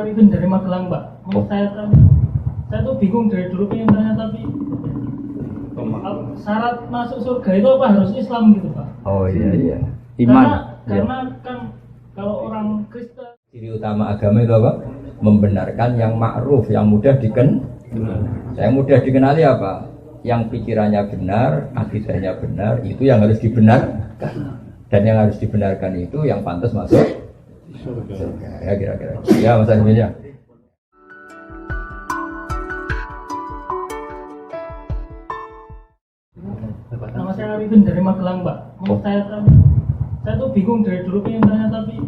Arifin dari Magelang, Pak. Saya tuh bingung dari dulu pengen tanya, tapi syarat masuk surga itu apa harus Islam gitu, Pak? Oh iya. Iman. Karena kan kalau orang Kristen, Ciri utama agama itu apa? Membenarkan yang ma'ruf, yang mudah Yang mudah dikenali apa? Yang pikirannya benar, akidahnya benar, itu yang harus dibenarkan. Dan yang harus dibenarkan itu yang pantas masuk surga. Ya kira-kira. Ya Mas Arifin ya. nama saya Arifin dari Magelang, Pak. Saya tuh bingung dari dulu pengen tanya, tapi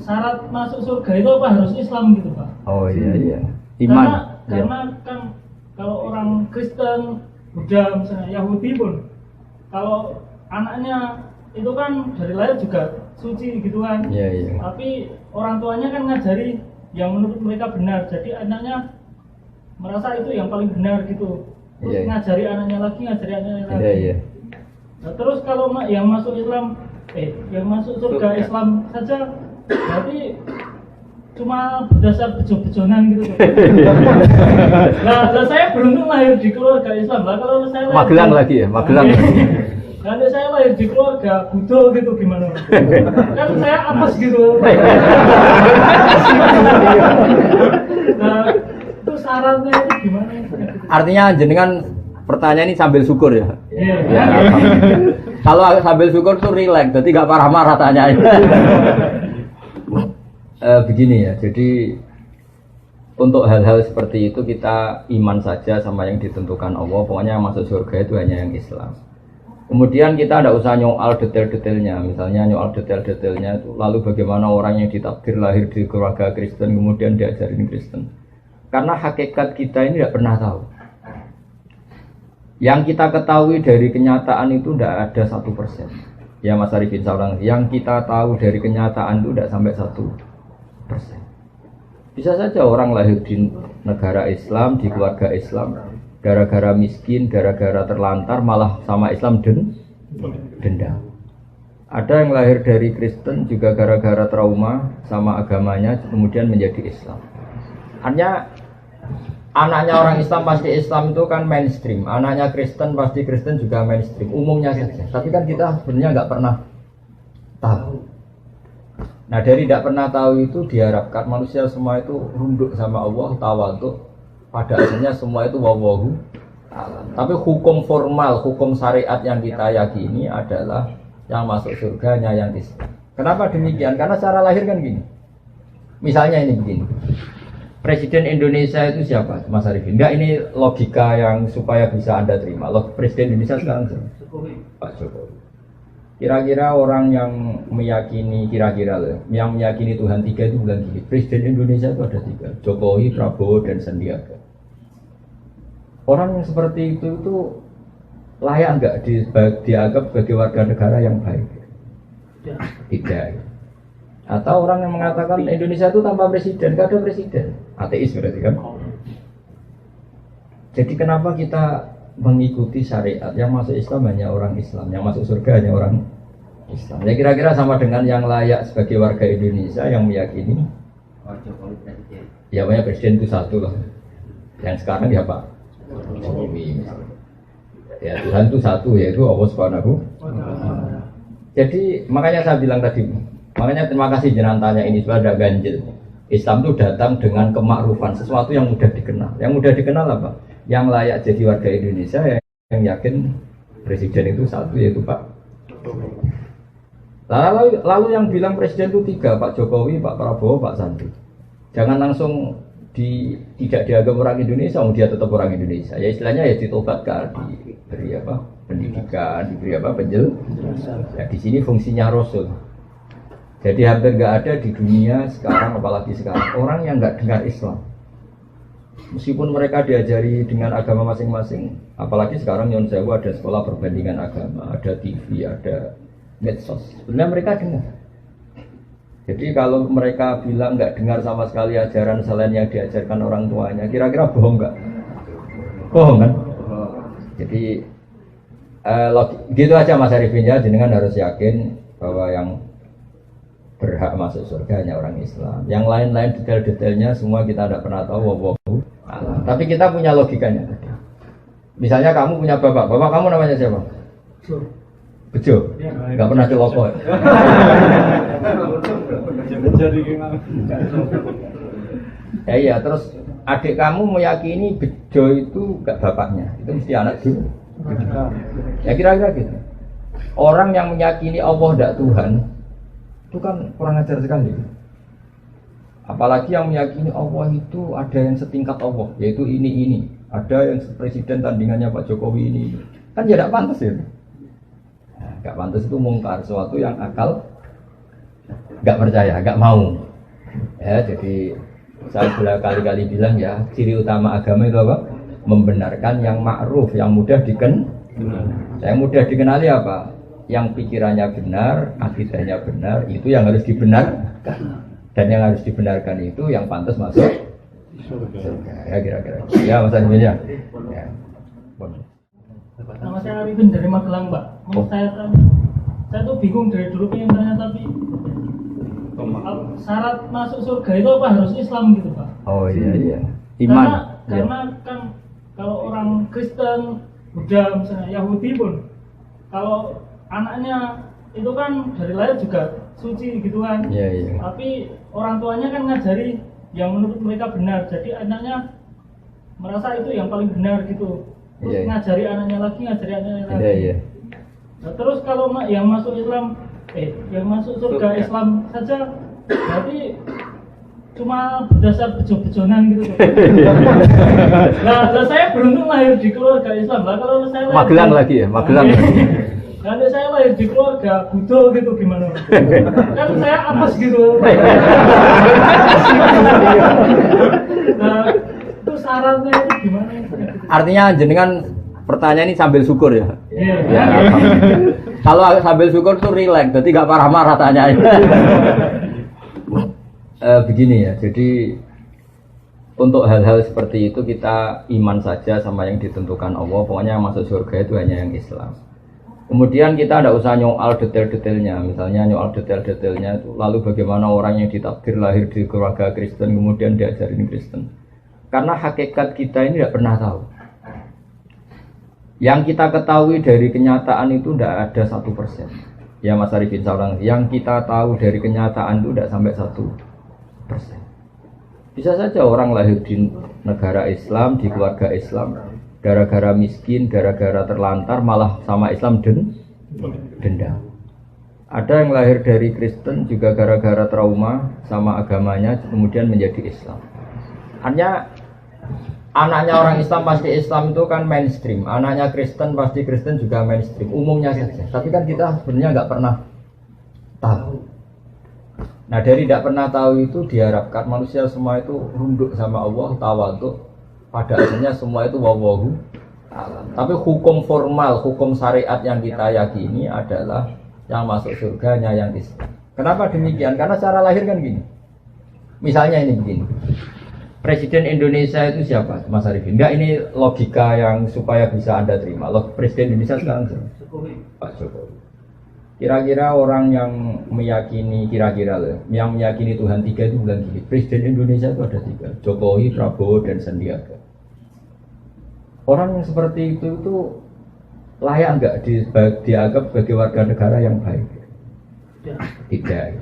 syarat masuk surga itu apa harus Islam gitu, Pak? Oh iya. Iman. Karena kan kalau orang Kristen, Buddha, misalnya Yahudi pun, kalau anaknya itu kan dari lahir juga suci gitu kan. Iya. Tapi orang tuanya kan ngajari yang menurut mereka benar, jadi anaknya merasa itu yang paling benar gitu. Terus ngajari anaknya lagi. Iya. Nah, terus kalau yang masuk Islam, yang masuk surga Islam saja, berarti cuma berdasar bejo-bejonan gitu. Nah, saya beruntung lahir di keluarga Islam. Lah kalau saya Magelang lagi ya, Magelang. Nanti saya lahir di keluarga Buddha gitu gimana? Kan saya apes gitu. Nah, itu syaratnya itu gimana? Artinya jenengan pertanyaan ini sambil syukur ya. Iya. Kalau sambil syukur tuh rileks, jadi nggak marah-marah tanyanya. Begini ya, jadi untuk hal-hal seperti itu kita iman saja sama yang ditentukan Allah. Pokoknya yang masuk surga itu hanya yang Islam. Kemudian kita tidak usah nyoal detail-detailnya. Misalnya nyoal detail-detailnya itu, lalu bagaimana orang yang ditakdir lahir di keluarga Kristen kemudian diajarin Kristen. Karena hakikat kita ini tidak pernah tahu. Yang kita ketahui dari kenyataan itu tidak ada 1%. Ya Mas Arifin seorang, yang kita tahu dari kenyataan itu tidak sampai 1%. Bisa saja orang lahir di negara Islam, di keluarga Islam, gara-gara miskin, gara-gara terlantar, malah sama Islam dendam. Ada yang lahir dari Kristen juga gara-gara trauma sama agamanya, kemudian menjadi Islam. Hanya anaknya orang Islam pasti Islam itu kan mainstream, anaknya Kristen pasti Kristen juga mainstream, umumnya saja. Tapi kan kita sebenarnya nggak pernah tahu. Nah dari tidak pernah tahu itu diharapkan manusia semua itu runduk sama Allah, tawadhu. Pada akhirnya semua itu wallahu a'lam. Tapi hukum formal, hukum syariat yang kita yakini adalah yang masuk surganya yang Islam. Kenapa demikian? Karena secara lahir kan gini. Misalnya ini begini. Presiden Indonesia itu siapa, Mas Arifin? Enggak, ini logika yang supaya bisa Anda terima. Presiden Indonesia sekarang siapa? Pak Jokowi. Kira-kira orang yang meyakini, yang meyakini Tuhan 3 itu bilang gini, Presiden Indonesia itu ada 3, Jokowi, Prabowo, dan Sandiaga. Orang yang seperti itu layak enggak dianggap sebagai warga negara yang baik? Tidak. Atau orang yang mengatakan Indonesia itu tanpa presiden, gak ada presiden, ateis berarti kan? Jadi kenapa kita mengikuti syariat yang masuk Islam hanya orang Islam, yang masuk surga hanya orang Islam? Ya kira-kira sama dengan yang layak sebagai warga Indonesia yang meyakini ya banyak presiden itu satu lah. Yang sekarang ya Pak Jokowi. Ya Tuhan itu satu, yaitu Allah Subhanahu. Jadi makanya saya bilang tadi, makanya terima kasih jenengan tanya ini supaya ada ganjil. Islam itu datang dengan kemakrufan, sesuatu yang mudah dikenal. Yang mudah dikenal apa? Yang layak jadi warga Indonesia yang yakin presiden itu satu, yaitu Pak Jokowi. Lalu yang bilang presiden itu 3, Pak Jokowi, Pak Prabowo, Pak Sandi. Jangan langsung tidak dianggap orang Indonesia, dia tetap orang Indonesia. Ya istilahnya ya ditobatkan, diberi apa? Pendidikan, diberi apa? Penjelasan. Ya di sini fungsinya Rasul. Jadi hampir nggak ada di dunia sekarang, apalagi sekarang, orang yang nggak dengar Islam. Meskipun mereka diajari dengan agama masing-masing, apalagi sekarang Nyon Sewu ada sekolah perbandingan agama, ada TV, ada medsos. Sebenarnya mereka dengar. Jadi kalau mereka bilang nggak dengar sama sekali ajaran selain yang diajarkan orang tuanya, kira-kira bohong nggak? Bohong kan? Jadi gitu aja Mas Arifin ya, jenengan harus yakin bahwa yang berhak masuk surga hanya orang Islam. Yang lain-lain detail-detailnya semua kita tidak pernah tahu. Wallahu a'lam. Tapi kita punya logikanya. Misalnya kamu punya bapak kamu namanya siapa? Bejo. Enggak pernah celoko. Ya iya, terus adik kamu meyakini Bejo itu enggak bapaknya. Itu mesti anak dulu. Ya kira-kira gitu. Orang yang meyakini Allah tidak Tuhan itu kan kurang ajar sekali. Apalagi yang meyakini Allah itu ada yang setingkat Allah, yaitu ini. Ada yang presiden tandingannya Pak Jokowi ini. Kan ya tidak pantas ya. Tidak pantas itu mungkar, sesuatu yang akal nggak percaya, nggak mau. Ya, jadi saya sudah kali-kali bilang ya, ciri utama agama itu apa? Membenarkan yang ma'ruf, yang mudah dikenal. Yang mudah dikenali apa? Yang pikirannya benar, akidahnya benar, itu yang harus dibenarkan. Dan yang harus dibenarkan itu yang pantas masuk surga. Ya kira-kira. Ya Mas Arifin ya. Nama saya Arifin dari Magelang, Pak. Mau saya tuh bingung dari dulu pengen tanya, tapi syarat masuk surga itu apa harus Islam gitu, Pak? Oh iya. Iman. Karena kan kalau orang Kristen, Buddha, misalnya Yahudi pun, kalau anaknya itu kan dari lahir juga suci gitu kan. Iya. Tapi orang tuanya kan ngajari yang menurut mereka benar. Jadi anaknya merasa itu yang paling benar gitu. Terus ngajari anaknya lagi. Iya. Nah, terus kalau yang masuk Islam, yang masuk surga Islam saja, berarti cuma berdasar bejo-bejonan gitu. Nah, saya beruntung lahir di keluarga Islam. Lah kalau saya Magelang lagi ya, Magelang. Nanti saya lahir di keluarga Buddha gitu gimana? Kan saya apes gitu. Nah, itu syaratnya itu gimana? Artinya jenengan pertanyaan ini sambil syukur ya. Iya. Ya, kalau sambil syukur tuh rileks, jadi nggak marah-marah tanyanya. Begini ya, jadi untuk hal-hal seperti itu kita iman saja sama yang ditentukan Allah. Pokoknya yang masuk surga itu hanya yang Islam. Kemudian kita tidak usah nyoal detail-detailnya. Misalnya nyoal detail-detailnya itu lalu bagaimana orang yang ditakdir lahir di keluarga Kristen kemudian diajarin Kristen. Karena hakikat kita ini tidak pernah tahu. Yang kita ketahui dari kenyataan itu tidak ada 1%. Ya Mas Arifin seorang yang kita tahu dari kenyataan itu tidak sampai 1%. Bisa saja orang lahir di negara Islam, di keluarga Islam, gara-gara miskin, gara-gara terlantar, malah sama Islam dendam. Ada yang lahir dari Kristen juga gara-gara trauma sama agamanya, kemudian menjadi Islam. Hanya anaknya orang Islam pasti Islam itu kan mainstream, anaknya Kristen pasti Kristen juga mainstream, umumnya saja. Tapi kan kita sebenarnya nggak pernah tahu. Nah dari tidak pernah tahu itu diharapkan manusia semua itu runduk sama Allah, tawadhu. Pada akhirnya semua itu wallahu a'lam. Tapi hukum formal, hukum syariat yang kita yakini adalah yang masuk surganya yang Islam. Kenapa demikian? Karena cara lahir kan gini. Misalnya ini begini. Presiden Indonesia itu siapa, Mas Arifin? Enggak, ini logika yang supaya bisa Anda terima. Presiden Indonesia sekarang siapa? Pak Jokowi. Kira-kira orang yang meyakini, yang meyakini Tuhan 3 itu bilang gini, Presiden Indonesia itu ada 3, Jokowi, Prabowo, dan Sandiaga. Orang yang seperti itu layak enggak dianggap sebagai warga negara yang baik? Tidak.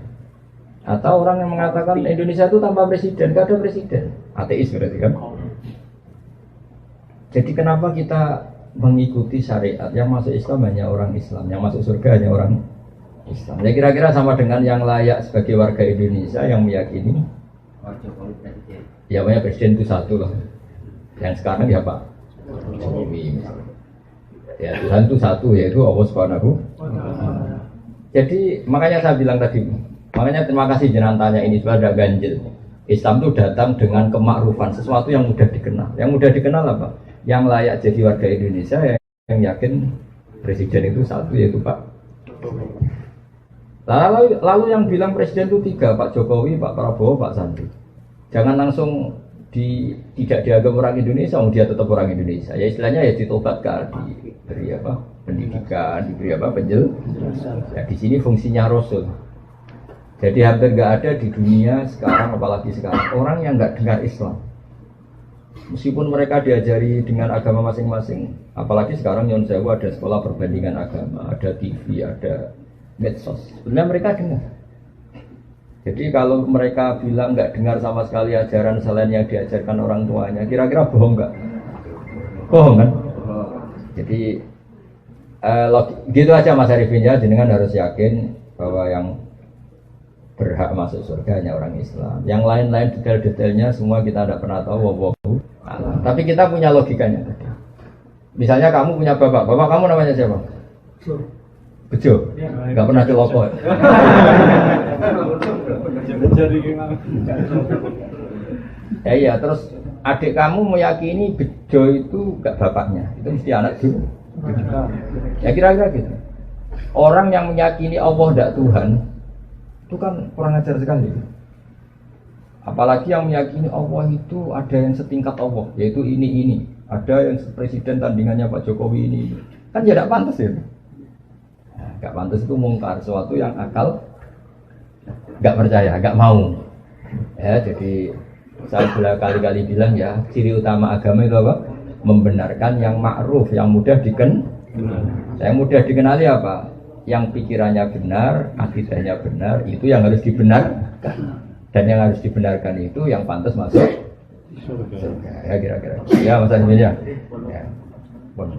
Atau orang yang mengatakan Indonesia itu tanpa presiden, enggak ada presiden, ateis berarti kan? Jadi kenapa kita mengikuti syariat yang masuk Islam hanya orang Islam, yang masuk surga hanya orang Islam? Ya kira-kira sama dengan yang layak sebagai warga Indonesia yang meyakini ya banyak presiden itu satu lah. Yang sekarang ya Pak Jokowi misalnya. Ya Tuhan itu satu, yaitu Allah Subhanahu. Jadi makanya saya bilang tadi, makanya terima kasih jenengan tanya ini supaya ada ganjil. Islam itu datang dengan kemakrufan, sesuatu yang mudah dikenal. Yang mudah dikenal apa? Yang layak jadi warga Indonesia yang yakin presiden itu satu, yaitu Pak. Lalu yang bilang presiden itu 3, Pak Jokowi, Pak Prabowo, Pak Sandi. Jangan langsung tidak dianggap orang Indonesia, dia tetap orang Indonesia. Ya istilahnya ya ditobatkan, diberi pendidikan, diberi penjelasan. Ya di sini fungsinya Rasul. Jadi hampir nggak ada di dunia sekarang, apalagi sekarang, orang yang nggak dengar Islam. Meskipun mereka diajari dengan agama masing-masing, apalagi sekarang Nyon Sewu ada sekolah perbandingan agama, ada TV, ada medsos. Sebenarnya mereka dengar. Jadi kalau mereka bilang nggak dengar sama sekali ajaran selain yang diajarkan orang tuanya, kira-kira bohong nggak? Bohong kan? Jadi gitu aja Mas Arifin ya, jenengan harus yakin bahwa yang berhak masuk surga hanya orang Islam. Yang lain-lain detail-detailnya semua kita tidak pernah tahu. Wallahu a'lam. Tapi kita punya logikanya. Misalnya kamu punya bapak kamu namanya siapa? Bejo. Enggak pernah celoko. Ya iya, terus adik kamu meyakini Bejo itu enggak bapaknya. Itu mesti anak dulu. Ya kira-kira gitu. Orang yang meyakini Allah tidak Tuhan itu kan kurang ajar sekali. Apalagi yang meyakini Allah itu ada yang setingkat Allah, yaitu ini. Ada yang presiden tandingannya Pak Jokowi ini. Kan ya tidak pantas ya. Tidak pantas itu mungkar, sesuatu yang akal nggak percaya, nggak mau. Ya, jadi saya sudah kali-kali bilang ya, ciri utama agama itu apa? Membenarkan yang ma'ruf, yang mudah dikenal. Yang mudah dikenali apa? Yang pikirannya benar, akidahnya benar, itu yang harus dibenarkan. Dan yang harus dibenarkan itu yang pantas masuk surga. Ya kira-kira. Ya Mas Anies ya. Ya. Bon.